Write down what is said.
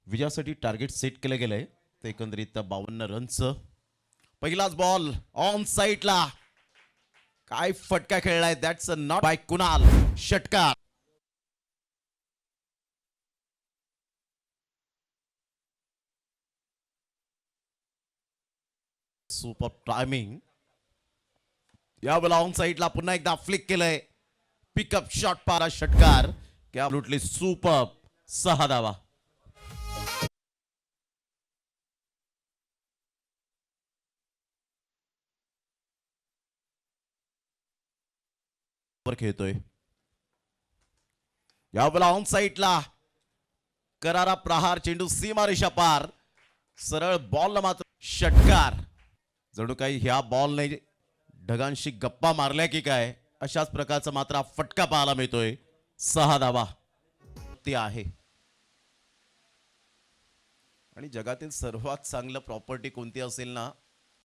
विजयासाठी target set केलं गेलंय. ते एकंदरीत 52 रनचं पहिलाच बॉल ऑन साईडला. काय फटका खेळलाय. That's a not by Kunal. षटकार. Super timing. यावेळेला ऑन साईडला पुन्हा एकदा फ्लिक केलंय. पिकअप शॉट पारा षटकार. क्या लुटली सुपर. 6 धावा. खेळतोय. यावेळेला ऑन साईडला करारा प्रहार. चेंडू सीमारेषा पार. सरळ बॉलला मात्र षटकार. जणू काही ह्या बॉलने ढगांशी गप्पा मारल्या की काय अशाच प्रकारचा मात्र फटका पाहायला मिळतोय. 6 धावा. ते आहे आणि जगातील सर्वात चांगलं प्रॉपर्टी कोणती असेल ना